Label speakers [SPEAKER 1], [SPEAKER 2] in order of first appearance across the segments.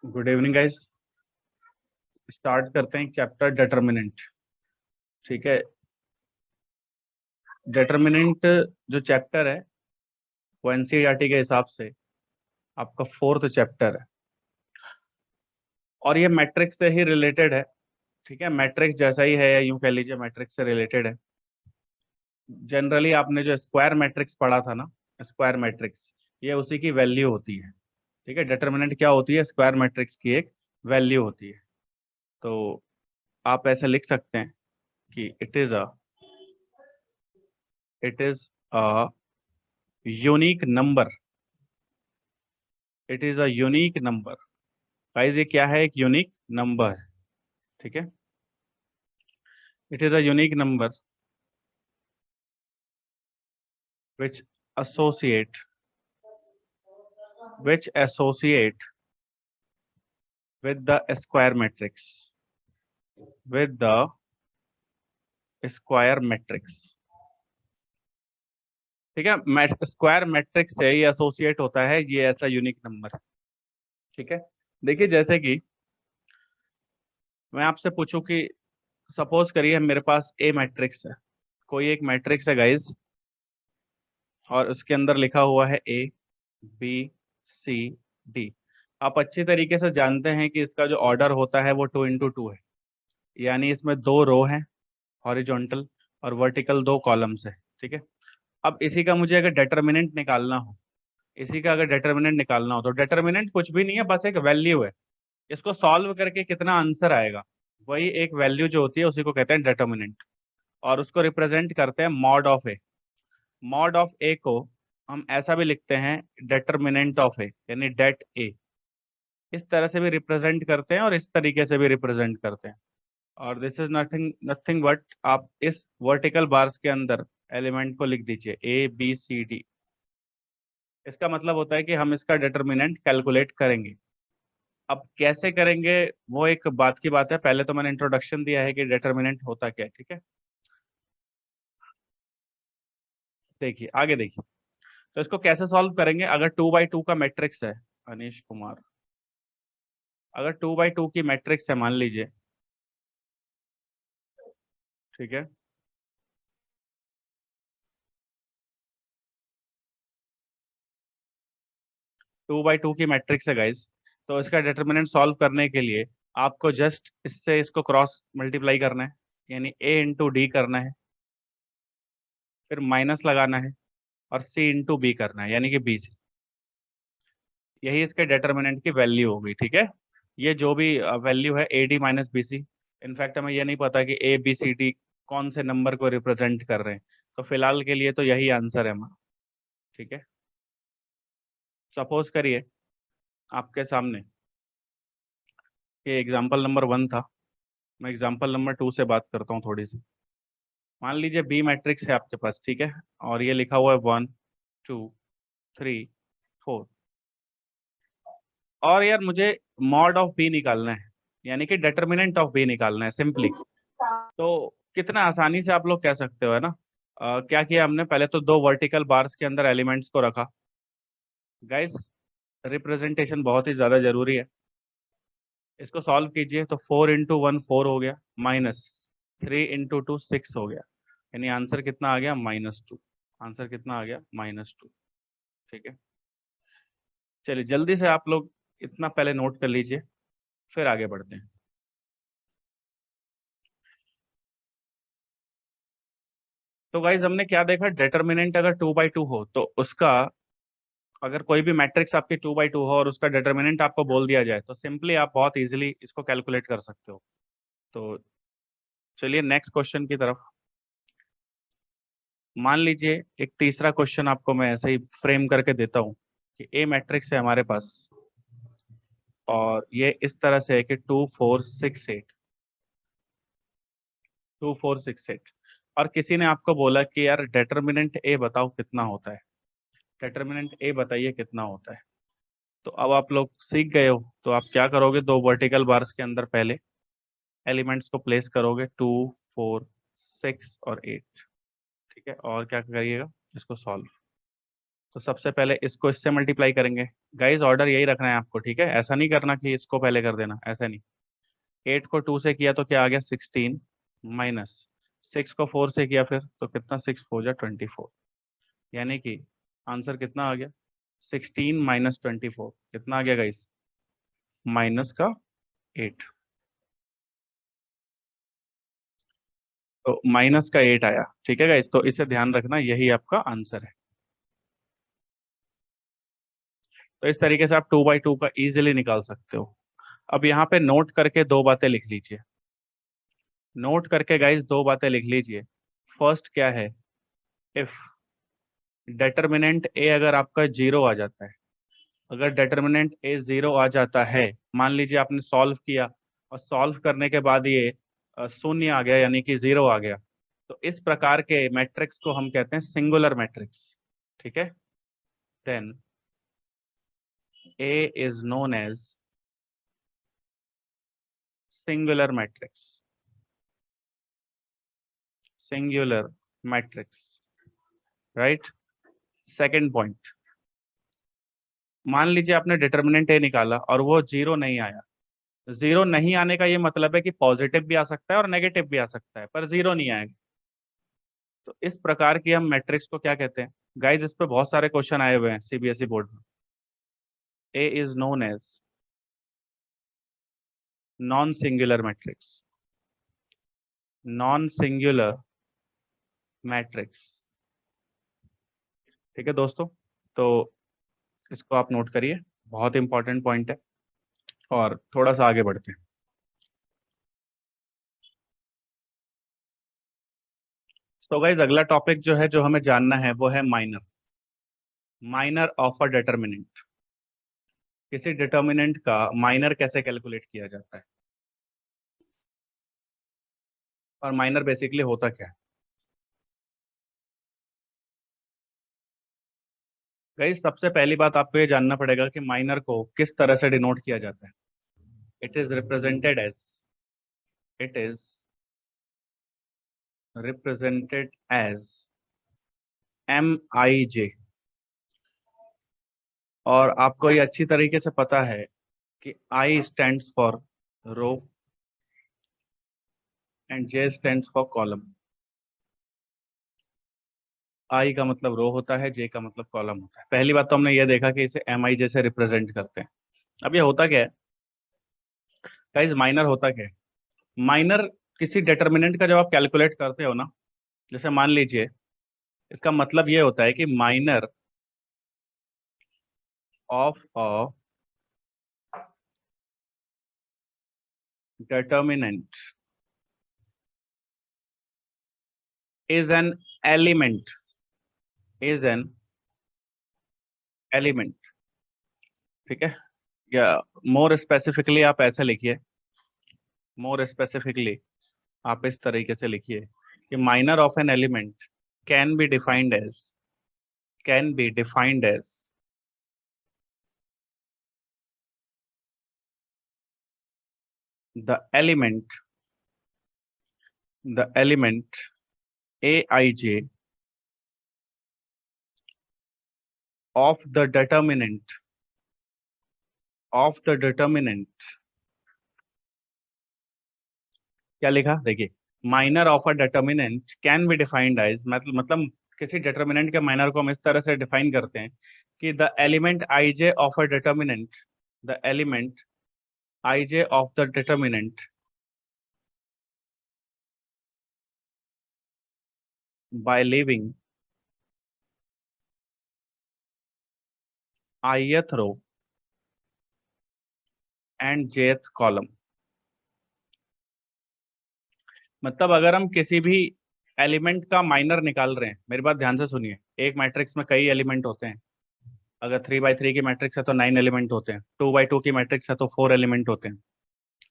[SPEAKER 1] Good evening guys. Start करते हैं chapter determinant. ठीक है। डिटर्मिनेंट जो चैप्टर है वो एनसीईआरटी के हिसाब से आपका फोर्थ चैप्टर है और ये मैट्रिक्स से ही रिलेटेड है। ठीक है, मैट्रिक्स जैसा ही है या यूं कह लीजिए मैट्रिक्स से रिलेटेड है। जनरली आपने जो स्क्वायर मैट्रिक्स पढ़ा था ना, स्क्वायर मैट्रिक्स, ये उसी की वैल्यू होती है। ठीक है, डिटर्मिनेंट क्या होती है? स्क्वायर मैट्रिक्स की एक वैल्यू होती है। तो आप ऐसे लिख सकते हैं कि it is a unique number. It is a unique number. Guys ये क्या है? एक यूनिक नंबर है। ठीक है, it is a unique number which associate which associate with the square matrix with the square matrix। ठीक है, स्क्वायर मैट्रिक्स से ये एसोसिएट होता है, ये ऐसा यूनिक नंबर। ठीक है, देखिए जैसे कि मैं आपसे पूछूं कि सपोज करिए मेरे पास ए मैट्रिक्स है, कोई एक मैट्रिक्स है गाइस, और उसके अंदर लिखा हुआ है ए बी सी डी। आप अच्छी तरीके से जानते हैं कि इसका जो ऑर्डर होता है वो 2 into 2 है, यानी इसमें 2 रो हैं हॉरिजॉन्टल, और वर्टिकल 2 कॉलम्स है। ठीक है, अब इसी का मुझे अगर डिटर्मिनेंट निकालना हो, इसी का अगर डिटर्मिनेंट निकालना हो तो डिटर्मिनेंट कुछ भी नहीं है, बस एक वैल्यू है। इसको सॉल्व करके कितना आंसर आएगा, वही एक वैल्यू जो होती है उसी को कहते हैं डिटर्मिनेंट, और उसको रिप्रेजेंट करते हैं mod of A. Mod of A को हम ऐसा भी लिखते हैं डिटर्मिनेंट ऑफ ए, यानी डेट ए। इस तरह से भी रिप्रेजेंट करते हैं और इस तरीके से भी रिप्रेजेंट करते हैं। और this is nothing nothing but, आप इस वर्टिकल बार्स के अंदर एलिमेंट को लिख दीजिए ए बी सी डी। इसका मतलब होता है कि हम इसका डिटर्मिनेंट कैलकुलेट करेंगे। अब कैसे करेंगे वो एक बात की बात है, पहले तो मैंने इंट्रोडक्शन दिया है कि डिटर्मिनेंट होता क्या है। ठीक है, देखिए आगे देखिए। तो इसको कैसे सॉल्व करेंगे? अगर 2 by 2 का मैट्रिक्स है, अनीश कुमार, अगर 2 by 2 की मैट्रिक्स है मान लीजिए, ठीक है, 2 by 2 की मैट्रिक्स है गाइस, तो इसका डिटर्मिनेंट सॉल्व करने के लिए आपको जस्ट इससे इसको क्रॉस मल्टीप्लाई करना है, यानी a इंटू डी करना है, फिर माइनस लगाना है, और c इंटू बी करना है, यानी कि b से। यही इसके डिटर्मिनेंट की वैल्यू होगी। ठीक है, ये जो भी वैल्यू है A D minus B C. In fact हमें ये नहीं पता कि ए बी सी डी कौन से नंबर को रिप्रेजेंट कर रहे हैं, तो फिलहाल के लिए तो यही आंसर है हमारा। ठीक है, सपोज करिए आपके सामने ये एग्जाम्पल नंबर 1 था, मैं एग्जाम्पल नंबर 2 से बात करता हूँ थोड़ी सी। मान लीजिए बी मैट्रिक्स है आपके पास, ठीक है, और ये लिखा हुआ है 1 2 3 4, और यार मुझे मॉड ऑफ बी निकालना है, यानी कि डिटर्मिनेंट ऑफ बी निकालना है सिंपली। तो कितना आसानी से आप लोग कह सकते हो, है ना? क्या किया हमने, पहले तो 2 वर्टिकल बार्स के अंदर एलिमेंट्स को रखा। गाइस रिप्रेजेंटेशन बहुत ही ज़्यादा जरूरी है। इसको सॉल्व कीजिए तो 4 into 1 4 हो गया, माइनस 3 into 2 6 हो गया, यानी आंसर कितना आ गया? -2। आंसर कितना आ गया? -2। ठीक है, चलिए जल्दी से आप लोग इतना पहले नोट कर लीजिए, फिर आगे बढ़ते हैं। तो गाइज हमने क्या देखा, डिटर्मिनेंट अगर 2 by 2 हो तो उसका, अगर कोई भी मैट्रिक्स आपकी 2 by 2 हो और उसका डिटर्मिनेंट आपको बोल दिया जाए तो सिंपली आप बहुत इजीली इसको कैलकुलेट कर सकते हो। तो चलिए नेक्स्ट क्वेश्चन की तरफ। मान लीजिए एक तीसरा क्वेश्चन आपको मैं ऐसे ही फ्रेम करके देता हूँ कि ए मैट्रिक्स है हमारे पास, और ये इस तरह से है कि 2 4 6 8 और किसी ने आपको बोला कि यार डिटर्मिनेंट ए बताओ कितना होता है, डिटर्मिनेंट ए बताइए कितना होता है। तो अब आप लोग सीख गए हो, तो आप क्या करोगे, 2 वर्टिकल बार्स के अंदर पहले एलिमेंट्स को प्लेस करोगे, 2 4 6 और 8। ठीक है, और क्या करिएगा, इसको सॉल्व। तो सबसे पहले इसको इससे मल्टीप्लाई करेंगे। गाइज ऑर्डर यही रखना है आपको, ठीक है, ऐसा नहीं करना कि इसको पहले कर देना, ऐसा नहीं। 8 को 2 से किया तो क्या आ गया 16, माइनस 6 को 4 से किया फिर तो कितना, 6 4 जा 24, यानी कि आंसर कितना आ गया 16 माइनस 24, कितना आ गया गाइस, माइनस का 8। तो माइनस का 8 आया, ठीक है गाइस, तो इसे ध्यान रखना, यही आपका आंसर है। तो इस तरीके से आप 2/2 का इजीली निकाल सकते हो। अब यहाँ पे नोट करके दो बातें लिख लीजिए। नोट करके गाइस दो बातें लिख लीजिए। फर्स्ट क्या है, इफ डिटर्मिनेंट ए अगर आपका जीरो आ जाता है, अगर डिटर्मिनेंट ए जीरो आ जाता है, मान लीजिए आपने सॉल्व किया और सॉल्व करने के बाद ये शून्य आ गया यानी कि जीरो आ गया, तो इस प्रकार के मैट्रिक्स को हम कहते हैं सिंगुलर मैट्रिक्स, ठीक है। Then A is known as singular matrix, singular matrix, right. Second point, मान लीजिए आपने डिटर्मिनेंट ए निकाला और वो जीरो नहीं आया। जीरो नहीं आने का ये मतलब है कि पॉजिटिव भी आ सकता है और नेगेटिव भी आ सकता है, पर जीरो नहीं आएगा। तो इस प्रकार की हम मैट्रिक्स को क्या कहते हैं गाइज, इस पे बहुत सारे क्वेश्चन आए हुए हैं सीबीएसई बोर्ड में। A is known as non singular matrix, non singular matrix, ठीक है दोस्तों। तो इसको आप नोट करिए, बहुत इंपॉर्टेंट पॉइंट है। और थोड़ा सा आगे बढ़ते हैं। तो गाइज अगला टॉपिक जो है, जो हमें जानना है, वो है minor, minor of a determinant. किसी डिटर्मिनेंट का माइनर कैसे कैलकुलेट किया जाता है, और माइनर बेसिकली होता क्या है। गाइस सबसे पहली बात आपको ये जानना पड़ेगा कि माइनर को किस तरह से डिनोट किया जाता है। It is represented as, it is represented as MIJ। और आपको ये अच्छी तरीके से पता है कि I stands for row and J stands for column. I का मतलब रो होता है, J का मतलब कॉलम होता है। पहली बात तो हमने ये देखा कि इसे MIJ से रिप्रेजेंट करते हैं। अब ये होता क्या है गाइस, माइनर होता क्या है। माइनर किसी डिटर्मिनेंट का जब आप कैलकुलेट करते हो ना, जैसे मान लीजिए, इसका मतलब ये होता है कि minor of a determinant is an element, is an element, ठीक है। या मोर स्पेसिफिकली आप ऐसे लिखिए, मोर स्पेसिफिकली आप इस तरीके से लिखिए कि minor of an element can be defined as, can be defined as the element, the element Aij of the determinant, of the determinant, क्या लिखा देखिए, minor of a determinant can be defined as, मतलब किसी determinant के minor को हम इस तरह से डिफाइन करते हैं कि the element Ij of a determinant, the element Ij of the determinant by leaving ith row and jth column। मतलब अगर हम किसी भी एलिमेंट का माइनर निकाल रहे हैं, मेरी बात ध्यान से सुनिए, एक मैट्रिक्स में कई एलिमेंट होते हैं। अगर 3x3 की मैट्रिक्स है तो 9 एलिमेंट होते हैं, 2x2 की मैट्रिक्स है तो 4 एलिमेंट होते हैं।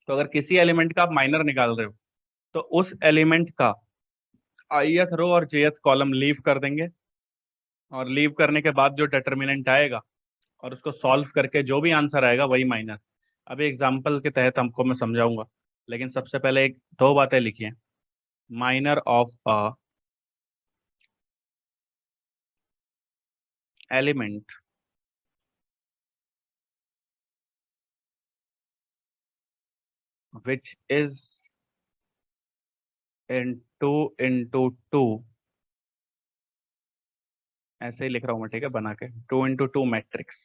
[SPEAKER 1] तो अगर किसी एलिमेंट का आप माइनर निकाल रहे हो, तो उस एलिमेंट का ith रो और jth कॉलम लीव कर देंगे, और लीव करने के बाद जो डिटर्मिनेंट आएगा और उसको सॉल्व करके जो भी आंसर आएगा वही माइनर। अभी एग्जांपल के तहत हमको मैं समझाऊंगा, लेकिन सबसे पहले एक दो बातें लिखिए। Minor of a element which is in 2 into 2, ऐसे ही लिख रहा हूं मैं, ठीक है, बना के 2 into 2 मैट्रिक्स।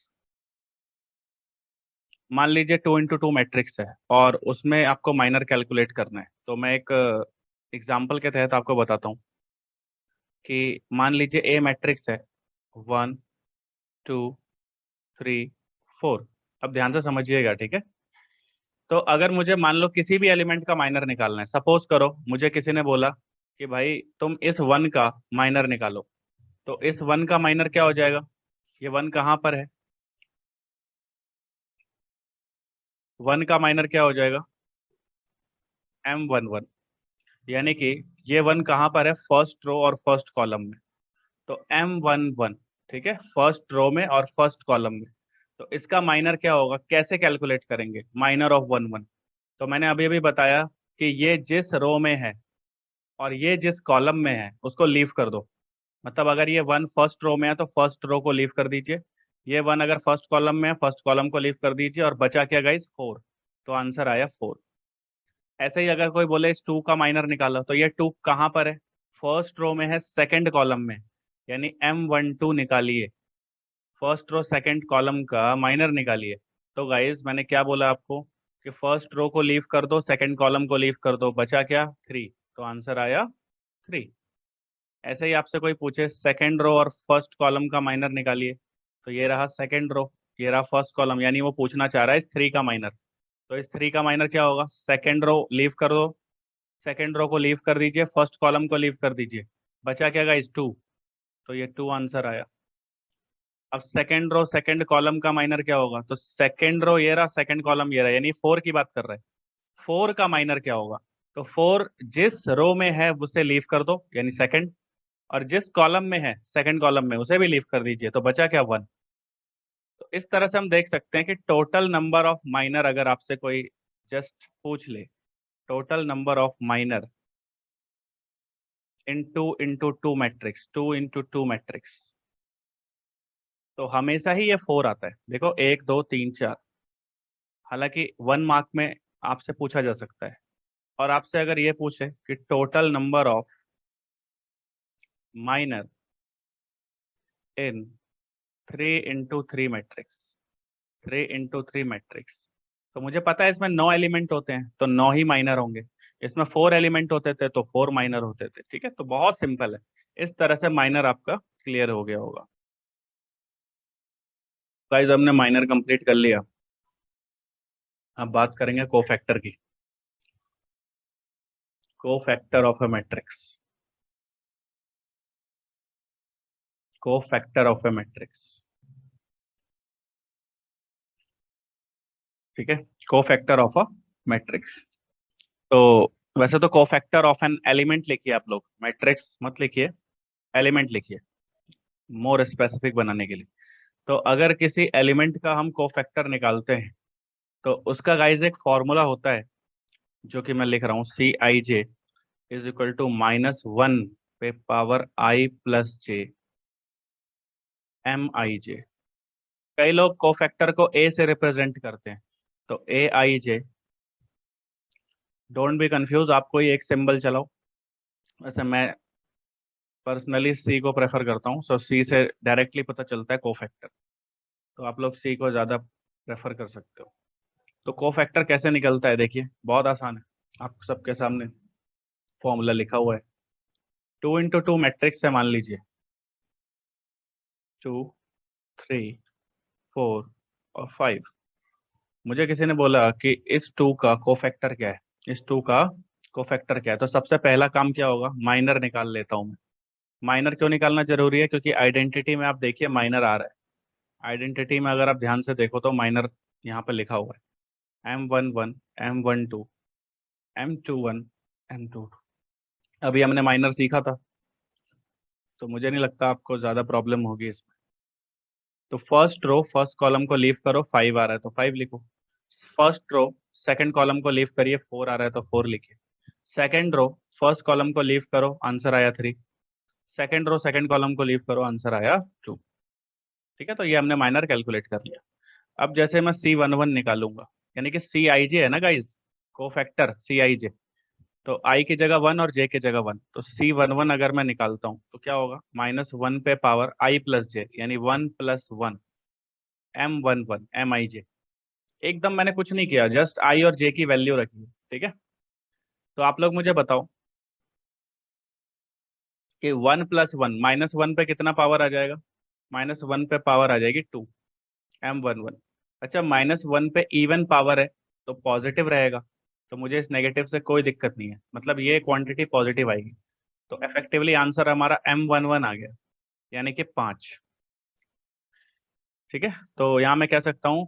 [SPEAKER 1] मान लीजिए 2 into 2 मैट्रिक्स है और उसमें आपको माइनर कैलकुलेट करना है, तो मैं एक एग्जांपल के तहत आपको बताता हूँ कि मान लीजिए ए मैट्रिक्स है 1 2 3 4। अब ध्यान से समझिएगा, ठीक है। तो अगर मुझे मान लो किसी भी एलिमेंट का माइनर निकालना है, सपोज करो मुझे किसी ने बोला कि भाई तुम इस 1 का माइनर निकालो, तो इस 1 का माइनर क्या हो जाएगा? ये 1 कहाँ पर है? 1 का माइनर क्या हो जाएगा? M11, यानी कि ये 1 कहाँ पर है? फर्स्ट रो और फर्स्ट कॉलम में। तो M11, ठीक है, फर्स्ट रो में और फर्स्ट कॉलम में। तो इसका माइनर क्या होगा? कैसे कैलकुलेट करेंगे माइनर ऑफ 1 1? तो मैंने अभी अभी बताया कि ये जिस रो में है और ये जिस कॉलम में है उसको लीव कर दो। मतलब अगर ये 1 फर्स्ट रो में है तो फर्स्ट रो को लीव कर दीजिए, ये 1 अगर फर्स्ट कॉलम में है फर्स्ट कॉलम को लीव कर दीजिए, और बचा क्या गाइस? 4। तो आंसर आया 4। ऐसे ही अगर कोई बोले इस 2 का माइनर निकालो, तो ये 2 कहाँ पर है? फर्स्ट रो में है, सेकंड कॉलम में, यानी M12 निकालिए, फर्स्ट रो सेकंड कॉलम का माइनर निकालिए। तो गाइस मैंने क्या बोला आपको कि फर्स्ट रो को लीव कर दो, सेकंड कॉलम को लीव कर दो, बचा क्या? 3। तो आंसर आया 3। ऐसे ही आपसे कोई पूछे सेकंड रो और फर्स्ट कॉलम का माइनर निकालिए, तो ये रहा सेकंड रो, ये रहा फर्स्ट कॉलम, यानी वो पूछना चाह रहा है इस 3 का माइनर। तो इस 3 का माइनर क्या होगा? सेकंड रो लीव कर दो, सेकंड रो को लीव कर दीजिए, फर्स्ट कॉलम को लीव कर दीजिए, बचा क्या गाइस? 2। तो ये 2 आंसर आया। अब सेकंड रो सेकंड कॉलम का माइनर क्या होगा? तो सेकंड रो ये रहा, सेकंड कॉलम ये रहा, यानी 4 की बात कर रहे हैं। 4 का माइनर क्या होगा? तो 4 जिस रो में है उसे लीव कर दो, यानी सेकंड, और जिस कॉलम में है सेकंड कॉलम में उसे भी लीव कर दीजिए, तो बचा क्या? 1। तो इस तरह से हम देख सकते हैं कि टोटल नंबर ऑफ माइनर, अगर आपसे कोई जस्ट पूछ ले total number of minor in 2 into 2 matrix, 2 into 2 matrix, तो हमेशा ही ये 4 आता है। देखो 1 2 3 4, हालांकि 1 मार्क में आपसे पूछा जा सकता है। और आपसे अगर ये पूछे कि total number of minor in 3 into 3 matrix, 3 into 3 matrix, तो मुझे पता है इसमें 9 एलिमेंट होते हैं तो 9 ही माइनर होंगे। इसमें 4 एलिमेंट होते थे तो 4 माइनर होते थे, ठीक है। तो बहुत सिंपल है, इस तरह से माइनर आपका क्लियर हो गया होगा। गाइस हमने माइनर कंप्लीट कर लिया, अब बात करेंगे कोफैक्टर की। Cofactor of A matrix, cofactor of A matrix, ठीक है, कोफैक्टर ऑफ अ मैट्रिक्स। तो वैसे तो कोफैक्टर ऑफ एन एलिमेंट लिखिए आप लोग, मैट्रिक्स मत लिखिए, एलिमेंट लिखिए मोर स्पेसिफिक बनाने के लिए। तो अगर किसी एलिमेंट का हम कोफैक्टर निकालते हैं तो उसका गाइज एक फॉर्मूला होता है, जो कि मैं लिख रहा हूँ, CIJ इज इक्वल टू -1 पे power I plus J MIJ। कई लोग कोफैक्टर को A से रिप्रेजेंट करते हैं, तो AIJ, डोंट बी कंफ्यूज, आप कोई एक सिंबल चलाओ। वैसे मैं पर्सनली C को प्रेफर करता हूँ, सो C से डायरेक्टली पता चलता है कोफैक्टर, तो आप लोग C को ज़्यादा प्रेफर कर सकते हो। तो कोफैक्टर कैसे निकलता है? देखिए बहुत आसान है, आप सबके सामने फॉर्मूला लिखा हुआ है। 2 into 2 मैट्रिक्स है, मान लीजिए 2 3 4 और 5। मुझे किसी ने बोला कि इस 2 का कोफैक्टर क्या है, इस 2 का कोफैक्टर क्या है, तो सबसे पहला काम क्या होगा? माइनर निकाल लेता हूँ मैं। माइनर क्यों निकालना जरूरी है? क्योंकि आइडेंटिटी में आप देखिए माइनर आ रहा है, आइडेंटिटी में अगर आप ध्यान से देखो तो माइनर यहाँ पे लिखा हुआ है, M11 M12 M21 M22। अभी हमने माइनर सीखा था, तो मुझे नहीं लगता आपको ज़्यादा प्रॉब्लम होगी इसमें। तो फर्स्ट रो फर्स्ट कॉलम को लीव करो, 5 आ रहा है तो 5 लिखो। फर्स्ट रो सेकंड कॉलम को लीव करिए, 4 आ रहा है तो 4 लिखिए। सेकंड रो फर्स्ट कॉलम को लीव करो, आंसर आया 3। सेकंड रो सेकंड कॉलम को लीव करो, आंसर आया 2। ठीक है, तो ये हमने माइनर कैलकुलेट कर लिया। अब जैसे मैं C11 निकालूंगा, यानी कि CIJ है ना गाइस, कोफैक्टर CIJ, तो I की जगह 1 और J की जगह 1, तो C11 अगर मैं निकालता हूँ तो क्या होगा, -1 पे पावर I प्लस J, यानी 1+1 MIJ। एकदम मैंने कुछ नहीं किया, जस्ट I और J की वैल्यू रखी है, ठीक है। तो आप लोग मुझे बताओ कि 1+1, -1 पे कितना पावर आ जाएगा, -1 पे पावर आ जाएगी 2, M11। अच्छा, -1 पे इवन पावर है तो पॉजिटिव रहेगा, तो मुझे इस नेगेटिव से कोई दिक्कत नहीं है, मतलब ये क्वांटिटी पॉजिटिव आएगी। तो इफेक्टिवली आंसर हमारा M11 आ गया, यानी कि 5। ठीक है, तो यहाँ मैं कह सकता हूँ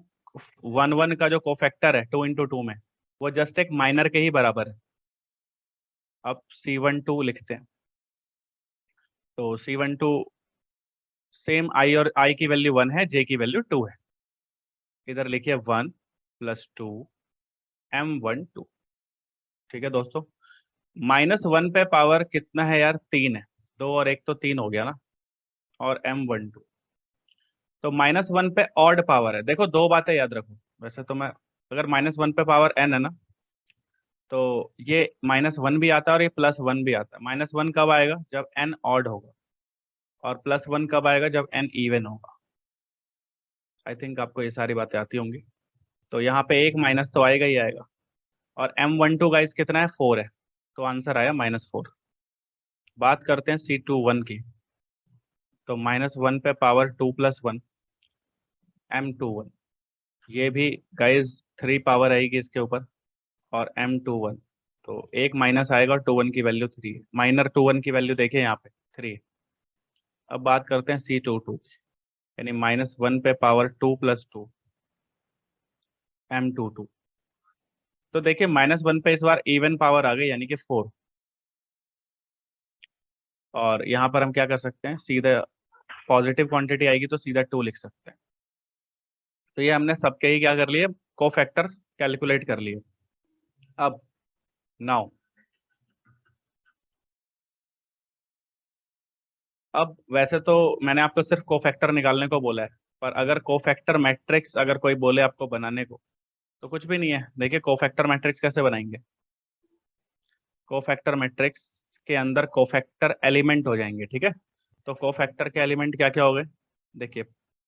[SPEAKER 1] 1 का जो कोफैक्टर है 2 × 2 में, वो जस्ट एक माइनर के ही बराबर है। अब C12 लिखते हैं, तो C12 सेम I और I की वैल्यू 1 है, J की वैल्यू 2 है। इधर लिखिए 1+2 M12। ठीक है दोस्तों, -1 पे पावर कितना है यार, 3 है, 2 और 1 तो 3 हो गया ना, और M12। तो -1 पे ऑड पावर है, देखो दो बातें याद रखो। वैसे तो मैं, अगर -1 पे पावर n है ना, तो ये -1 भी आता है और ये +1 भी आता है। -1 कब आएगा, जब n ऑड होगा, और +1 कब आएगा, जब n इवन होगा। आई थिंक आपको ये सारी बातें आती होंगी। तो यहाँ पे एक माइनस तो आएगा ही आएगा। और M12 गाइस कितना है, 4 है, तो आंसर आया -4। बात करते हैं C21 की, तो -1 पे पावर 2+1 M21, ये भी गाइस 3 पावर आएगी इसके ऊपर, और M21, तो एक माइनस आएगा और 21 की वैल्यू 3 है। माइनर 21 की वैल्यू देखिए यहाँ पे 3। अब बात करते हैं C22, यानी -1 पे पावर 2+2 M22, तो देखिए -1 पे इस बार इवन पावर आ गई, यानी कि 4। और यहाँ पर हम क्या कर सकते हैं, सीधा पॉजिटिव क्वांटिटी आएगी तो सीधा 2 लिख सकते हैं। तो ये हमने सबके ही क्या कर लिए, कोफैक्टर कैलकुलेट कर लिए। अब नाउ, अब वैसे तो मैंने आपको सिर्फ कोफैक्टर निकालने को बोला है, पर अगर कोफैक्टर मैट्रिक्स अगर कोई बोले आपको बनाने को, तो कुछ भी नहीं है। देखिए कोफैक्टर मैट्रिक्स कैसे बनाएंगे, कोफैक्टर मैट्रिक्स के अंदर कोफैक्टर एलिमेंट हो जाएंगे, ठीक है। तो कोफैक्टर के एलिमेंट क्या क्या हो गए, देखिए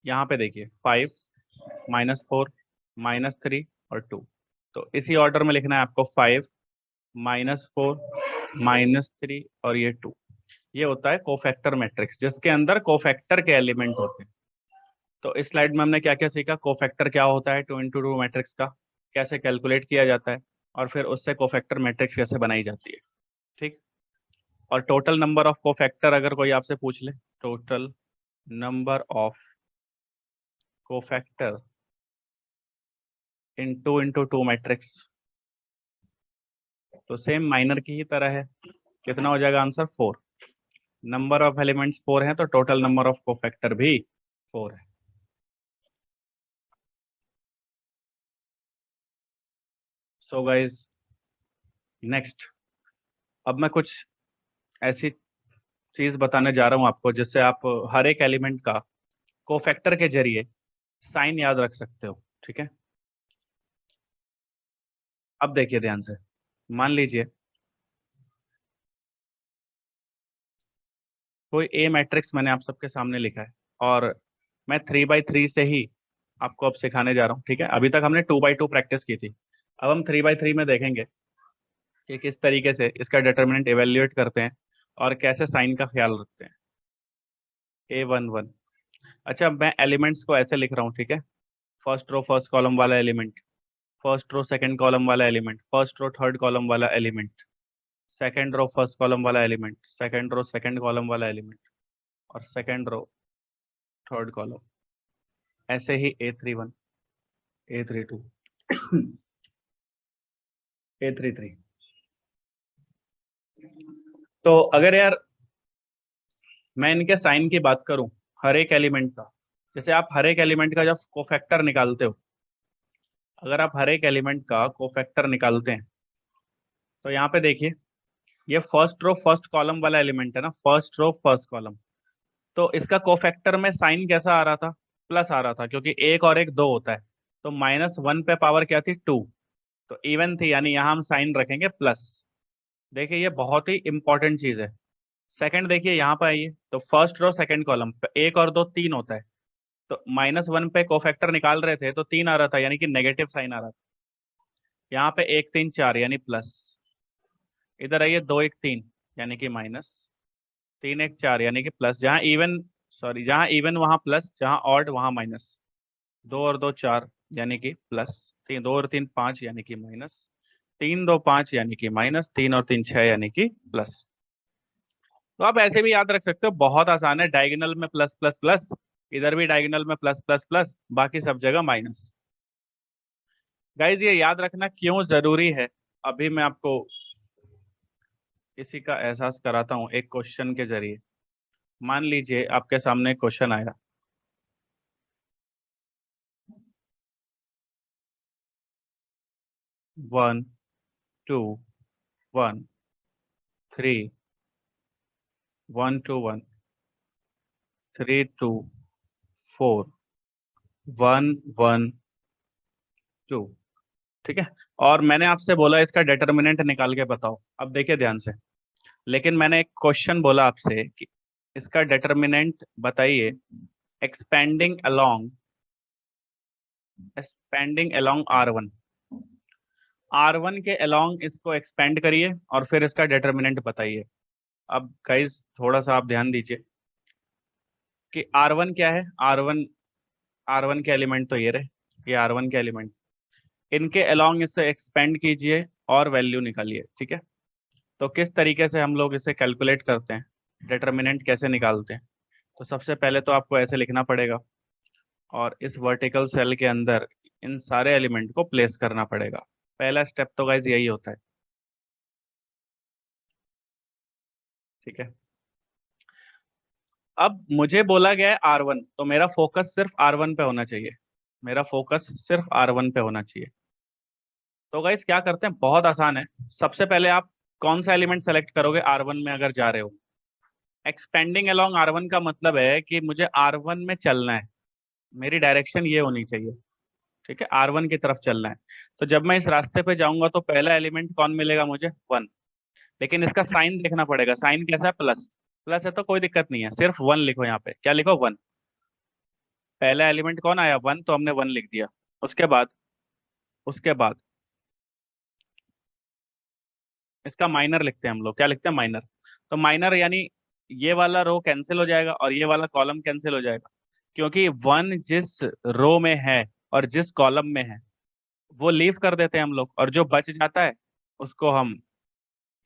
[SPEAKER 1] यहाँ पे देखिए 5, -4, -3 और 2। तो इसी ऑर्डर में लिखना है आपको, 5, -4, -3 और ये 2। ये होता है कोफैक्टर मैट्रिक्स, जिसके अंदर कोफैक्टर के एलिमेंट होते हैं। तो इस स्लाइड में हमने क्या क्या सीखा, कोफैक्टर क्या होता है, 2 × 2 मैट्रिक्स का कैसे कैलकुलेट किया जाता है, और फिर उससे कोफैक्टर मैट्रिक्स कैसे बनाई जाती है, ठीक। और टोटल नंबर ऑफ कोफैक्टर अगर कोई आपसे पूछ ले, total number of cofactor in 2 × 2 matrix, तो सेम माइनर की ही तरह है। कितना हो जाएगा आंसर, 4। नंबर ऑफ एलिमेंट्स 4 हैं, तो टोटल नंबर ऑफ कोफैक्टर भी 4 है। सो गाइज, नेक्स्ट, अब मैं कुछ ऐसी चीज बताने जा रहा हूं आपको, जिससे आप हर एक एलिमेंट का कोफैक्टर के जरिए साइन याद रख सकते हो, ठीक है। अब देखिए ध्यान से, मान लीजिए कोई ए मैट्रिक्स मैंने आप सबके सामने लिखा है, और मैं 3×3 से ही आपको अब सिखाने जा रहा हूँ, ठीक है। अभी तक हमने 2×2 प्रैक्टिस की थी, अब हम 3×3 में देखेंगे कि किस तरीके से इसका डिटर्मिनेंट इवेल्युएट करते हैं और कैसे साइन का ख्याल रखते हैं। A11, अच्छा मैं एलिमेंट्स को ऐसे लिख रहा हूँ, ठीक है। फर्स्ट रो फर्स्ट कॉलम वाला element, first row second column वाला element, first row third column वाला element, second row first column वाला element, second row second column वाला एलिमेंट, और सेकंड रो थर्ड कॉलम। ऐसे ही A31, A32, A33। तो अगर यार मैं इनके साइन की बात करूं, हर एक एलिमेंट का, जैसे आप हर एक एलिमेंट का जब कोफैक्टर निकालते हो, अगर आप हर एक एलिमेंट का कोफैक्टर निकालते हैं, तो यहाँ पे देखिए ये फर्स्ट रो फर्स्ट कॉलम वाला एलिमेंट है ना, फर्स्ट रो फर्स्ट कॉलम, तो इसका कोफैक्टर में साइन कैसा आ रहा था, प्लस आ रहा था, क्योंकि एक और एक दो होता है, तो -1 पे पावर क्या थी, 2, तो इवन थी, यानी यहाँ हम साइन रखेंगे प्लस। देखिए ये बहुत ही इंपॉर्टेंट चीज है। सेकंड देखिए यहाँ पे आइए, तो फर्स्ट रो सेकंड कॉलम पे एक और दो तीन होता है, तो -1 पे कोफैक्टर निकाल रहे थे तो 3 आ रहा था, यानी कि नेगेटिव साइन आ रहा था। यहाँ पे 1 3 4 यानी प्लस, इधर आइए 2 1 3 यानी कि माइनस, 3 1 4 यानी कि प्लस, जहाँ इवन, सॉरी जहाँ इवन वहाँ प्लस, जहाँ ऑड वहाँ माइनस, 2 और 2 4 यानी कि प्लस, 3 2 और 3 5 यानी कि माइनस, 3 2 5 यानी कि माइनस, 3 और 3 6 यानी कि प्लस। तो आप ऐसे भी याद रख सकते हो, बहुत आसान है, डायगोनल में प्लस प्लस प्लस, इधर भी डायगोनल में प्लस प्लस प्लस, बाकी सब जगह माइनस। गाइज ये याद रखना क्यों जरूरी है, अभी मैं आपको इसी का एहसास कराता हूँ एक क्वेश्चन के जरिए। मान लीजिए आपके सामने क्वेश्चन आया, 1 2 1 3 1 2 1 3 2 4 1 1 2, ठीक है। और मैंने आपसे बोला इसका डिटर्मिनेंट निकाल के बताओ। अब देखिए ध्यान से, लेकिन मैंने एक क्वेश्चन बोला आपसे कि इसका डिटर्मिनेंट बताइए, एक्सपेंडिंग अलोंग R1, R1 के अलोंग इसको एक्सपेंड करिए और फिर इसका डिटर्मिनेंट बताइए। अब गाइस थोड़ा सा आप ध्यान दीजिए कि R1 क्या है, R1 के एलिमेंट तो ये रहे, ये R1 के एलिमेंट, इनके अलोंग इससे एक्सपेंड कीजिए और वैल्यू निकालिए, ठीक है। तो किस तरीके से हम लोग इसे कैलकुलेट करते हैं, डिटर्मिनेंट कैसे निकालते हैं, तो सबसे पहले तो आपको ऐसे लिखना पड़ेगा और इस वर्टिकल सेल के अंदर इन सारे एलिमेंट को प्लेस करना पड़ेगा। पहला स्टेप तो गाइज यही होता है, ठीक है। अब मुझे बोला गया है R1, तो मेरा फोकस सिर्फ R1 पे होना चाहिए, मेरा फोकस सिर्फ R1 पे होना चाहिए। तो गाइज क्या करते हैं, बहुत आसान है। सबसे पहले आप कौन सा एलिमेंट सेलेक्ट करोगे R1 में अगर जा रहे हो, एक्सपेंडिंग अलोंग R1 का मतलब है कि मुझे R1 में चलना है, मेरी डायरेक्शन ये होनी चाहिए, ठीक है, R1 की तरफ चलना है। तो जब मैं इस रास्ते पे जाऊंगा तो पहला एलिमेंट कौन मिलेगा मुझे, 1, लेकिन इसका साइन देखना पड़ेगा, साइन कैसा है, प्लस, प्लस है तो कोई दिक्कत नहीं है, सिर्फ 1 लिखो, यहाँ पे क्या लिखो, 1। पहला एलिमेंट कौन आया, 1, तो हमने 1 लिख दिया। उसके बाद, उसके बाद इसका माइनर लिखते हैं हम लोग, क्या लिखते हैं, माइनर। तो माइनर यानी ये वाला रो कैंसिल हो जाएगा और ये वाला कॉलम कैंसिल हो जाएगा, क्योंकि 1 जिस रो में है और जिस कॉलम में है वो लीव कर देते हैं हम लोग, और जो बच जाता है उसको हम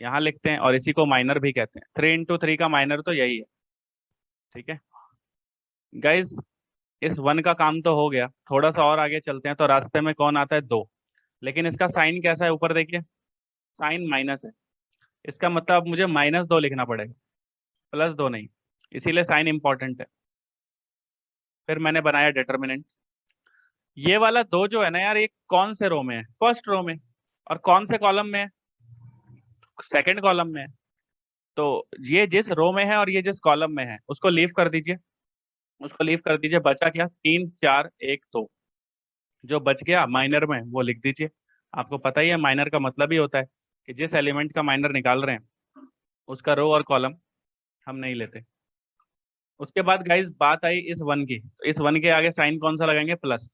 [SPEAKER 1] यहाँ लिखते हैं, और इसी को माइनर भी कहते हैं। 3 × 3 का माइनर तो यही है, ठीक है। गाइज इस 1 का काम तो हो गया, थोड़ा सा और आगे चलते हैं, तो रास्ते में कौन आता है, 2, लेकिन इसका साइन कैसा है, ऊपर देखिए, साइन माइनस है, इसका मतलब अब मुझे -2 लिखना पड़ेगा, +2 नहीं, इसीलिए साइन इंपॉर्टेंट है। फिर मैंने बनाया डिटर्मिनेंट, ये वाला 2 जो है ना यार, ये कौन से रो में है, फर्स्ट रो में, और कौन से कॉलम में है, सेकंड कॉलम में है। तो ये जिस रो में है और ये जिस कॉलम में है उसको लीव कर दीजिए, उसको लीव कर दीजिए, बचा क्या, 3 4 1 2, जो बच गया माइनर में वो लिख दीजिए। आपको पता ही है माइनर का मतलब ही होता है कि जिस एलिमेंट का माइनर निकाल रहे हैं उसका रो और कॉलम हम नहीं लेते। उसके बाद गाइस बात आई इस 1 की, तो इस 1 के आगे साइन कौन सा लगाएंगे, प्लस,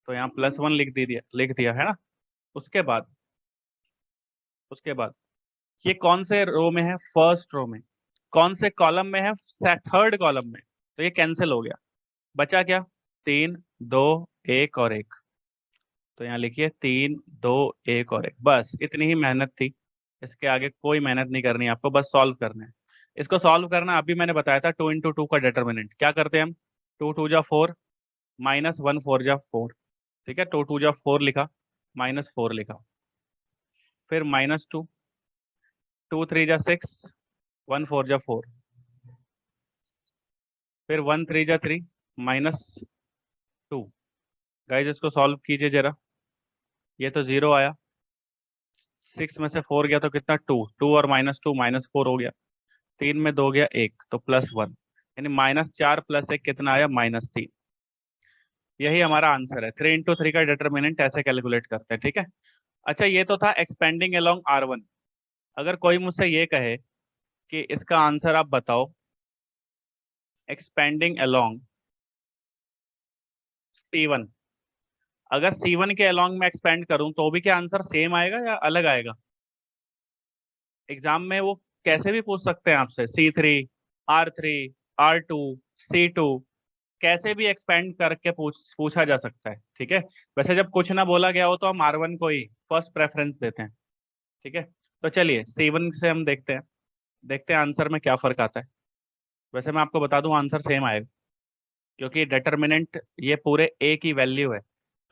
[SPEAKER 1] तो यहाँ +1 लिख दिया है ना। उसके बाद, उसके बाद ये कौन से रो में है, फर्स्ट रो में, कौन से कॉलम में है, थर्ड कॉलम में, तो ये कैंसिल हो गया, बचा क्या, 3 2 1 और 1, तो यहाँ लिखिए 3 2 1 और 1, बस इतनी ही मेहनत थी। इसके आगे कोई मेहनत नहीं करनी, आपको बस सॉल्व करना है। इसको सॉल्व करना अभी मैंने बताया था, 2 × 2 का डिटर्मिनेंट क्या करते हैं हम, 2 2 जा 4, -1 4 जा 4, ठीक है, 2 2 जा 4 लिखा, -4 लिखा, फिर -2, 2 3 जा 6, 1 4 जा 4, फिर 1 3 जा 3, -2। गाइज इसको सॉल्व कीजिए जरा, ये तो 0 आया, 6 में से 4 गया तो कितना, 2, 2 और -2 -4 हो गया, 3 में 2 गया 1, तो +1, यानी -4 + 1 कितना आया, -3। यही हमारा आंसर है। 3 × 3 का डिटर्मिनेंट ऐसे कैलकुलेट करते हैं, ठीक है। अच्छा, ये तो था एक्सपेंडिंग अलोंग R1। अगर कोई मुझसे ये कहे कि इसका आंसर आप बताओ एक्सपेंडिंग अलोंग C1, अगर C1 के अलोंग में एक्सपेंड करूं तो भी क्या आंसर सेम आएगा या अलग आएगा? एग्जाम में वो कैसे भी पूछ सकते हैं आपसे, C3, R3, R2, C2, कैसे भी एक्सपेंड करके पूछा जा सकता है, ठीक है। वैसे जब कुछ ना बोला गया हो तो हम R1 को ही फर्स्ट प्रेफरेंस देते हैं, ठीक है। तो चलिए C1 से हम देखते हैं आंसर में क्या फर्क आता है। वैसे मैं आपको बता दूं आंसर सेम आएगा, क्योंकि डिटर्मिनेंट ये पूरे ए की वैल्यू है।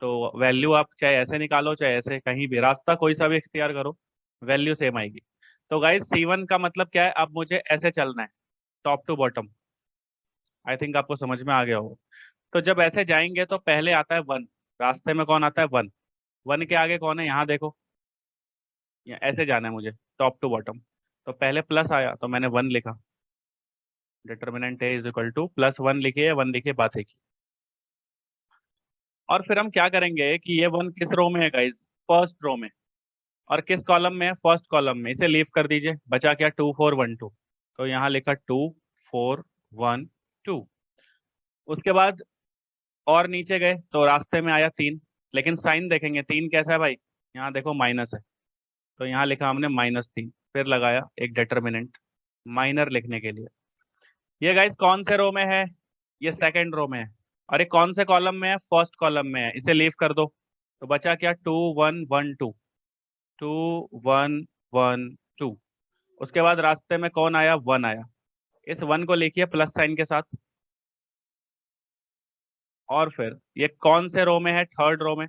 [SPEAKER 1] तो वैल्यू आप चाहे ऐसे निकालो चाहे ऐसे, कहीं भी रास्ता कोई सा भी इख्तियार करो, वैल्यू सेम आएगी। तो गाइस C1 का मतलब क्या है, अब मुझे ऐसे चलना है top to bottom. I think आपको समझ में आ गया हो। तो जब ऐसे जाएंगे तो पहले आता है 1, रास्ते में कौन आता है 1, 1 के आगे कौन है यहाँ देखो, ऐसे जाना है मुझे टॉप टू बॉटम। तो पहले प्लस आया तो मैंने 1 लिखा, determinant A is equal to +1 लिखिए, 1 लिखिए, बात है की। और फिर हम क्या करेंगे कि ये 1 किस रो में है गाइस, फर्स्ट रो में। और किस कॉलम में है, फर्स्ट कॉलम में। इसे लीव कर दीजिए, बचा क्या 2 4 1 2। तो यहाँ लिखा 2 4 1 2। उसके बाद और नीचे गए तो रास्ते में आया 3, लेकिन साइन देखेंगे 3 कैसा है भाई, यहाँ देखो माइनस है। तो यहाँ लिखा हमने -3, फिर लगाया एक डिटर्मिनेंट माइनर लिखने के लिए। ये गाइस कौन से रो में है, ये सेकंड रो में है। और ये कौन से कॉलम में है, फर्स्ट कॉलम में है। इसे लीव कर दो तो बचा क्या 2 1 1 2, 2 1 1 2। उसके बाद रास्ते में कौन आया, 1 आया। इस 1 को लिखिए प्लस साइन के साथ। और फिर ये कौन से रो में है, थर्ड रो में,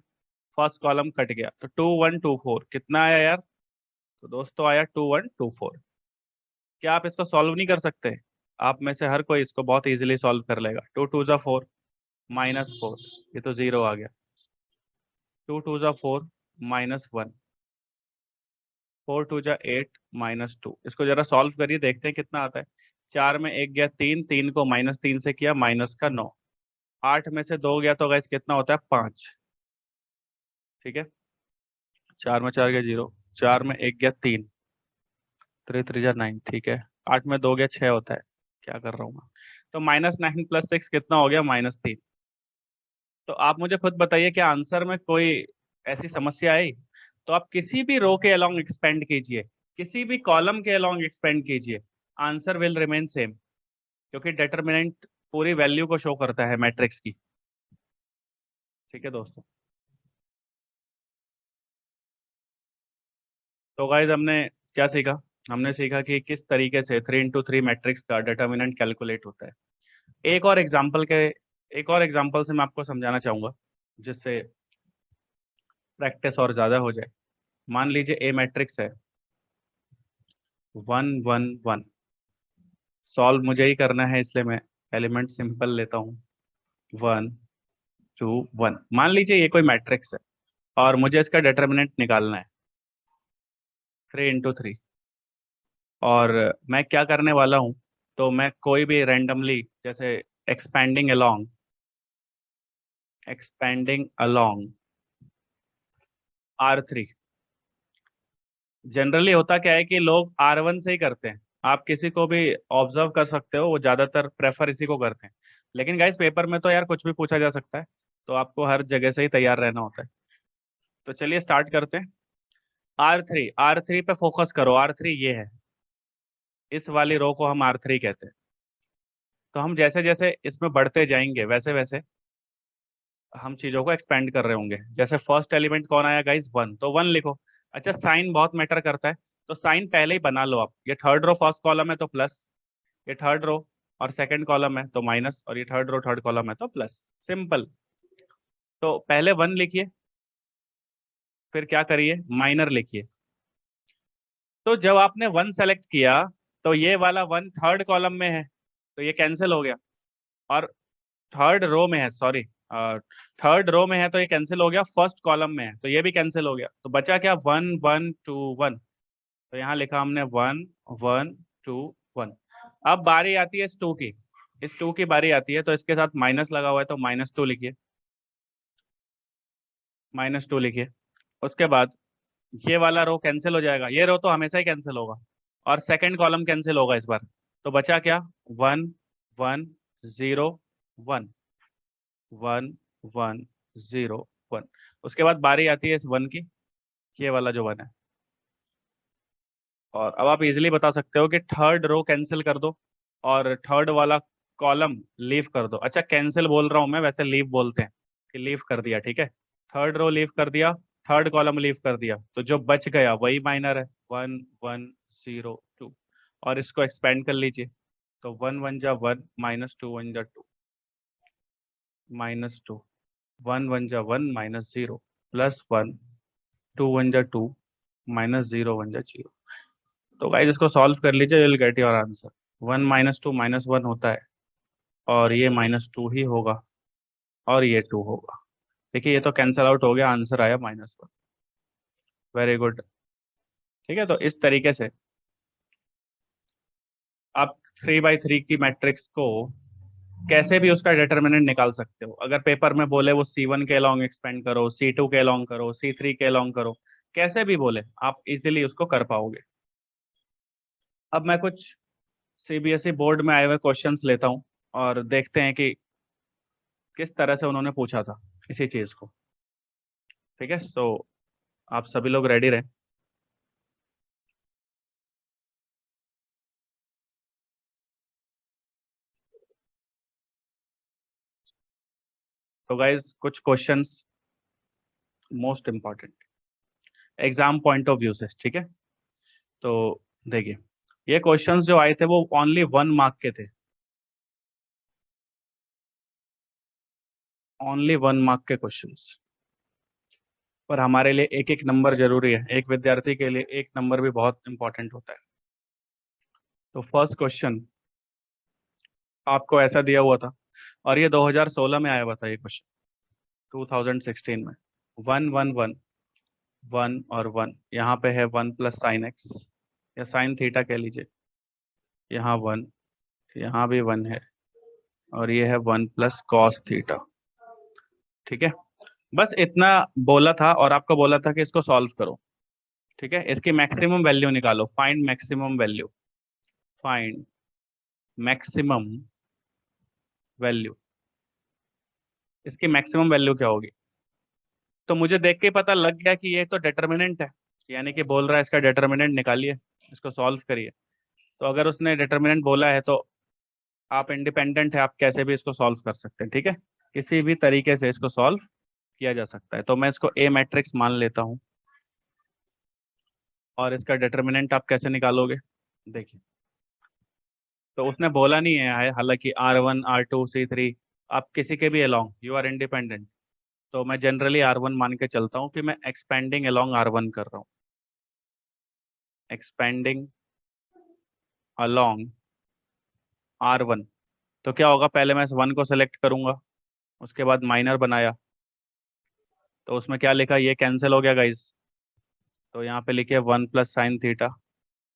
[SPEAKER 1] फर्स्ट कॉलम कट गया तो 2 1 2 4 कितना आया यार, तो दोस्तों आया 2 1 2 4। क्या आप इसको सॉल्व नहीं कर सकते? आप में से हर कोई इसको बहुत इजीली सॉल्व कर लेगा। 2 2 जा 4, -4, ये तो 0 आ गया। 2 2 जा 4, -1, 4 2 जा 8, -2। इसको जरा सॉल्व करिए, देखते हैं कितना आता है। 4 में 1 गया 3, 3 को -3 से किया माइनस का 9, 8 में से 2 गया तो गैस कितना होता है 5, ठीक है। 4 में 4 गया 0, 4 में 1 गया 3, 3 3 जा 9, ठीक है। 8 में 2 गया 6 होता है, क्या कर रहा हूँ मैं। तो -9 + 6 कितना हो गया, -3। तो आप मुझे खुद बताइए क्या आंसर में कोई ऐसी समस्या आई? तो आप किसी भी रो के अलोंग एक्सपेंड कीजिए, किसी भी कॉलम के अलोंग एक्सपेंड कीजिए, आंसर विल रिमेन सेम, क्योंकि डिटर्मिनेंट पूरी वैल्यू को शो करता है मैट्रिक्स की, ठीक है दोस्तों। तो गाइज हमने क्या सीखा, हमने सीखा कि किस तरीके से 3 × 3 मैट्रिक्स का डिटर्मिनेंट कैलकुलेट होता है। एक और एग्जांपल के एक और एग्जांपल से मैं आपको समझाना चाहूंगा, जिससे प्रैक्टिस और ज़्यादा हो जाए। मान लीजिए ए मैट्रिक्स है 1 1 1। सॉल्व मुझे ही करना है इसलिए मैं एलिमेंट सिंपल लेता हूँ, 1 2 1। मान लीजिए ये कोई मैट्रिक्स है और मुझे इसका डिटर्मिनेंट निकालना है 3 × 3। और मैं क्या करने वाला हूँ, तो मैं कोई भी रैंडमली, जैसे एक्सपेंडिंग अलोंग R3। जनरली होता क्या है कि लोग R1 से ही करते हैं, आप किसी को भी ऑब्जर्व कर सकते हो, वो ज़्यादातर प्रेफर इसी को करते हैं। लेकिन गाइस पेपर में तो यार कुछ भी पूछा जा सकता है, तो आपको हर जगह से ही तैयार रहना होता है। तो चलिए स्टार्ट करते हैं। R3 पे फोकस करो, R3 ये है, इस वाली रो को हम R3 कहते हैं। तो हम जैसे जैसे इसमें बढ़ते जाएंगे वैसे वैसे हम चीज़ों को एक्सपेंड कर रहे होंगे। जैसे फर्स्ट एलिमेंट कौन आया गाइस, 1, तो 1 लिखो। अच्छा, साइन बहुत मैटर करता है, तो साइन पहले ही बना लो आप। ये थर्ड रो फर्स्ट कॉलम है तो प्लस, ये थर्ड रो और सेकंड कॉलम है तो माइनस, और ये थर्ड रो थर्ड कॉलम है तो प्लस, सिंपल। तो पहले 1 लिखिए, फिर क्या करिए, माइनर लिखिए। तो जब आपने 1 सेलेक्ट किया तो ये वाला 1 थर्ड कॉलम में है, तो ये कैंसिल हो गया। और थर्ड रो में है, सॉरी, थर्ड रो में है तो ये कैंसिल हो गया। फर्स्ट कॉलम में है तो ये भी कैंसिल हो गया। तो बचा क्या, 1 1 2 1। तो यहाँ लिखा हमने 1 1 2 1। अब बारी आती है इस 2 की, इस 2 की बारी आती है, तो इसके साथ माइनस लगा हुआ है तो -2 लिखिए। -2 लिखिए। उसके बाद ये वाला रो कैंसिल हो जाएगा, ये रो तो हमेशा ही कैंसिल होगा, और सेकंड कॉलम कैंसिल होगा इस बार। तो बचा क्या, 1 1 0 1 1 1 0 1। उसके बाद बारी आती है इस 1 की, ये वाला जो 1 है। और अब आप इजीली बता सकते हो कि थर्ड रो कैंसिल कर दो और थर्ड वाला कॉलम लीव कर दो। अच्छा, कैंसिल बोल रहा हूँ मैं, वैसे लीव बोलते हैं, कि लीव कर दिया, ठीक है। थर्ड रो लीव कर दिया, थर्ड कॉलम लीव कर दिया, तो जो बच गया वही माइनर है, 1 1 0 2। और इसको एक्सपेंड कर लीजिए, तो 1 1 जा 1, -2 1 जा 2, -2, 1 1 जा 1, -0, +1, 2 1 जा 2, -0 1 जा 0। तो गाइस इसको सॉल्व कर लीजिए, you will get your answer. 1 -2 -1 होता है, और ये -2 ही होगा, और ये 2 होगा। देखिए ये तो कैंसल आउट हो गया, आंसर आया -1। Very good. ठीक है, तो इस तरीके से आप 3 by 3 की मैट्रिक्स को कैसे भी उसका डिटर्मिनेंट निकाल सकते हो। अगर पेपर में बोले वो C1 के अलोंग एक्सपेंड करो, C2 के अलोंग करो, C3 के अलोंग करो, कैसे भी बोले आप इजीली उसको कर पाओगे। अब मैं कुछ CBSE बोर्ड में आए हुए क्वेश्चंस लेता हूँ और देखते हैं कि किस तरह से उन्होंने पूछा था इसी चीज को। ठीक है, तो आप सभी लोग रेडी रहें। तो गाइज कुछ questions most important exam point of view से, ठीक है। तो देखिए, ये क्वेश्चंस जो आए थे वो ओनली 1 मार्क के थे, ओनली 1 मार्क के क्वेश्चंस। पर हमारे लिए एक एक नंबर जरूरी है, एक विद्यार्थी के लिए एक नंबर भी बहुत इंपॉर्टेंट होता है। तो फर्स्ट क्वेश्चन आपको ऐसा दिया हुआ था, और ये 2016 में आया हुआ था ये क्वेश्चन, 2016 में। 1 1 1 1 और 1, यहाँ पे है 1 + sin x, या sin थीटा कह लीजिए। यहाँ 1, यहाँ भी 1 है, और ये है 1 + cos थीटा। ठीक है, बस इतना बोला था, और आपको बोला था कि इसको सॉल्व करो। ठीक है, इसकी मैक्सिमम वैल्यू निकालो, find maximum value, find maximum value. इसकी मैक्सिमम वैल्यू क्या होगी? तो मुझे देख के पता लग गया कि ये तो डिटर्मिनेंट है, यानी कि बोल रहा है इसका डिटर्मिनेंट निकालिए, इसको सॉल्व करिए। तो अगर उसने डिटर्मिनेंट बोला है तो आप इंडिपेंडेंट है, आप कैसे भी इसको सॉल्व कर सकते हैं। ठीक है, किसी भी तरीके से इसको सॉल्व किया जा सकता है। तो मैं इसको ए मैट्रिक्स मान लेता हूँ, और इसका डिटर्मिनेंट आप कैसे निकालोगे देखिए। तो उसने बोला नहीं है, हालांकि R1 R2 C3 आप किसी के भी अलोंग यू आर इंडिपेंडेंट। तो मैं जनरली R1 मान के चलता हूँ कि मैं एक्सपेंडिंग अलोंग R1 कर रहा हूँ, एक्सपेंडिंग अलोंग R1। तो क्या होगा, पहले मैं इस 1 को सेलेक्ट करूंगा, उसके बाद माइनर बनाया, तो उसमें क्या लिखा, ये कैंसिल हो गया गाइस। तो यहाँ पे लिखे 1 + sin थीटा,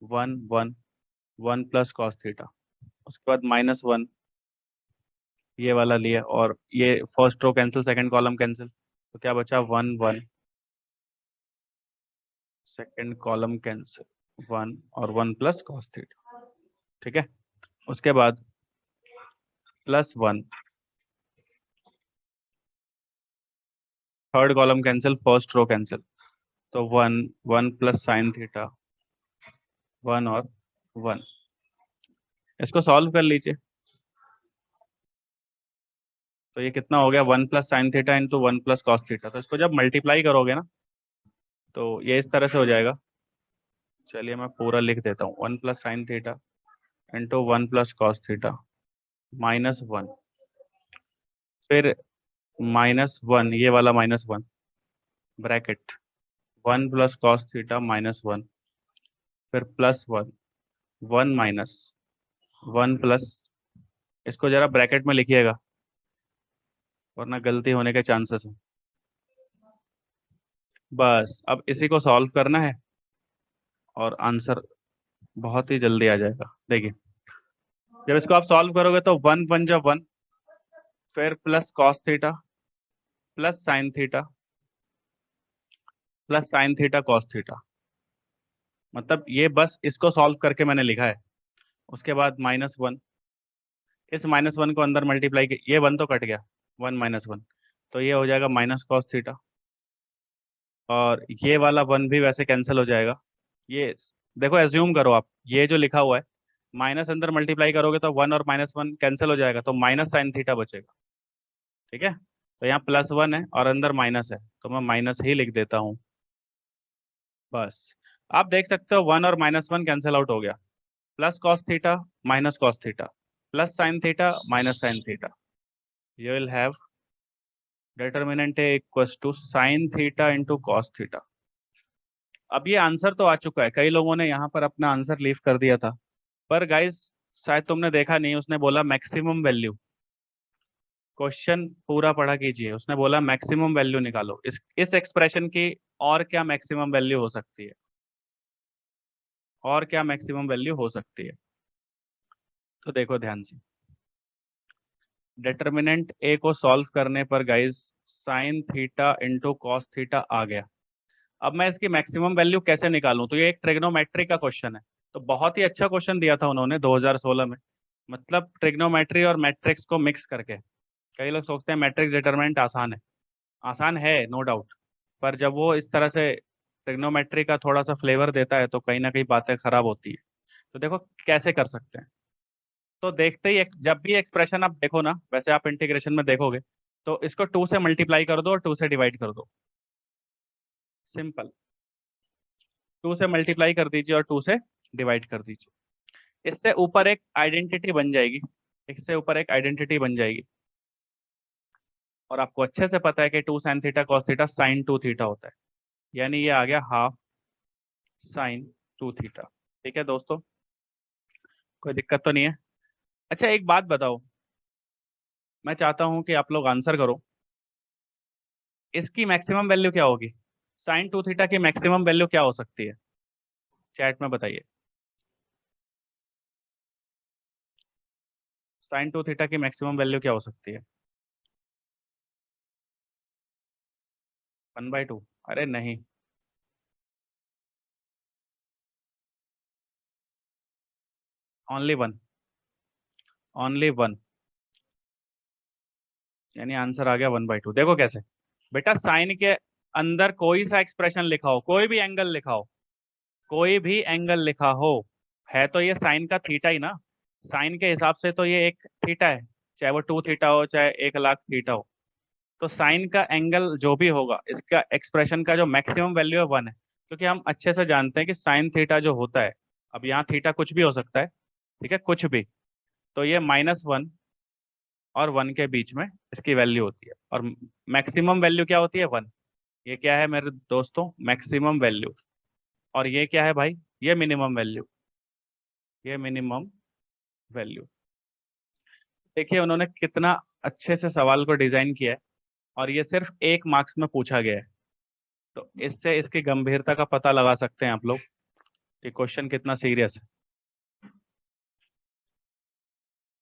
[SPEAKER 1] 1 1 1 + cos थीटा। उसके बाद -1, ये वाला लिया, और ये first row cancel, second column cancel, तो क्या बचा, 1 1, सेकंड कॉलम कैंसिल, 1 और 1 + cos थीटा। ठीक है, उसके बाद +1, third column cancel, first row cancel, तो 1 1 + sin थीटा, 1 और 1। इसको सॉल्व कर लीजिए, तो ये कितना हो गया, 1 + sin theta into 1 + cos theta. तो इसको जब मल्टीप्लाई करोगे ना, तो ये इस तरह से हो जाएगा। चलिए मैं पूरा लिख देता हूँ, 1 + sin theta into 1 + cos theta, -1, फिर -1, ये वाला -1, ब्रैकेट 1 + cos थीटा -1, फिर +1, 1 माइनस 1 प्लस, इसको जरा ब्रैकेट में लिखिएगा वरना गलती होने के चांसेस हैं। बस अब इसी को सॉल्व करना है, और आंसर बहुत ही जल्दी आ जाएगा। देखिए, जब इसको आप सॉल्व करोगे तो 1 1 जा 1, फिर + cos theta + sin theta plus sine theta cos theta. मतलब ये बस इसको सॉल्व करके मैंने लिखा है। उसके बाद -1, इस -1 को अंदर मल्टीप्लाई, ये 1 तो कट गया, 1 - 1, तो ये हो जाएगा माइनस कॉस थीटा। और ये वाला 1 भी वैसे कैंसिल हो जाएगा। ये देखो, एज्यूम करो आप, ये जो लिखा हुआ है माइनस अंदर मल्टीप्लाई करोगे तो 1 और -1 कैंसिल हो जाएगा, तो माइनस साइन थीटा बचेगा। ठीक है, तो यहाँ +1 है और अंदर माइनस है, तो मैं माइनस ही लिख देता हूँ बस। आप देख सकते हो 1 और -1 कैंसिल आउट हो गया। Plus cos theta minus cos theta plus sine theta minus sine theta, you will have determinant A equals to sine theta into cos theta. अब ये आंसर तो आ चुका है, कई लोगों ने यहाँ पर अपना आंसर लीव कर दिया था, पर गाइस शायद तुमने देखा नहीं, उसने बोला मैक्सिमम वैल्यू। क्वेश्चन पूरा पढ़ा कीजिए, उसने बोला मैक्सिमम वैल्यू निकालो इस एक्सप्रेशन की। और क्या मैक्सिमम वैल्यू हो सकती है, और क्या मैक्सिमम वैल्यू हो सकती है? तो देखो ध्यान से, डिटर्मिनेंट ए को सॉल्व करने पर guys sine theta into cos theta आ गया। अब मैं इसकी मैक्सिमम वैल्यू कैसे निकालूं? तो ये एक ट्रिग्नोमेट्री का क्वेश्चन है, तो बहुत ही अच्छा क्वेश्चन दिया था उन्होंने 2016 में। मतलब ट्रिग्नोमेट्री और मैट्रिक्स को मिक्स करके। कई लोग सोचते हैं मैट्रिक्स डिटरमिनेंट आसान है, आसान है नो डाउट, पर जब वो इस तरह से ट्रिग्नोमेट्री का थोड़ा सा फ्लेवर देता है तो कहीं ना कहीं बातें खराब होती है। तो देखो कैसे कर सकते हैं। तो देखते ही जब भी एक्सप्रेशन आप देखो ना, वैसे आप इंटीग्रेशन में देखोगे, तो इसको 2 से मल्टीप्लाई कर दो और 2 से डिवाइड कर दो। सिंपल, 2 से मल्टीप्लाई कर दीजिए और 2 से डिवाइड कर दीजिए। इससे ऊपर एक आइडेंटिटी बन जाएगी, इससे ऊपर एक आइडेंटिटी बन जाएगी। और आपको अच्छे से पता है कि 2 sine theta cos theta sine 2 theta होता है, यानी ये आ गया हाफ साइन 2 थीटा। ठीक है दोस्तों, कोई दिक्कत तो नहीं है? अच्छा एक बात बताओ, मैं चाहता हूं कि आप लोग आंसर करो, इसकी मैक्सिमम वैल्यू क्या होगी? साइन 2 थीटा की मैक्सिमम वैल्यू क्या हो सकती है? चैट में बताइए। साइन 2 थीटा की मैक्सिमम वैल्यू क्या हो सकती है? 1/2? अरे नहीं, ओनली वन, ओनली वन, यानी आंसर आ गया 1/2। देखो कैसे, बेटा साइन के अंदर कोई सा एक्सप्रेशन लिखा हो, कोई भी एंगल लिखा हो, कोई भी एंगल लिखा हो, है तो ये साइन का थीटा ही ना। साइन के हिसाब से तो ये एक थीटा है, चाहे वो 2 थीटा हो चाहे 1,00,000 थीटा हो। तो साइन का एंगल जो भी होगा, इसका एक्सप्रेशन का जो मैक्सिमम वैल्यू है 1 है, क्योंकि हम अच्छे से जानते हैं कि साइन थीटा जो होता है, अब यहाँ थीटा कुछ भी हो सकता है, ठीक है, कुछ भी, तो ये -1 और 1 के बीच में इसकी वैल्यू होती है। और मैक्सिमम वैल्यू क्या होती है? 1। ये क्या है मेरे दोस्तों? Maximum value. और ये क्या है भाई? ये मिनिमम वैल्यू, ये मिनिमम वैल्यू। देखिए उन्होंने कितना अच्छे से सवाल को डिजाइन किया है, और ये सिर्फ 1 मार्क्स में पूछा गया है। तो इससे इसकी गंभीरता का पता लगा सकते हैं आप लोग कि क्वेश्चन कितना सीरियस है।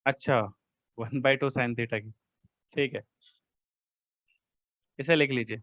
[SPEAKER 1] अच्छा, 1/2 साइन थीटा की, ठीक है, इसे लिख लीजिए।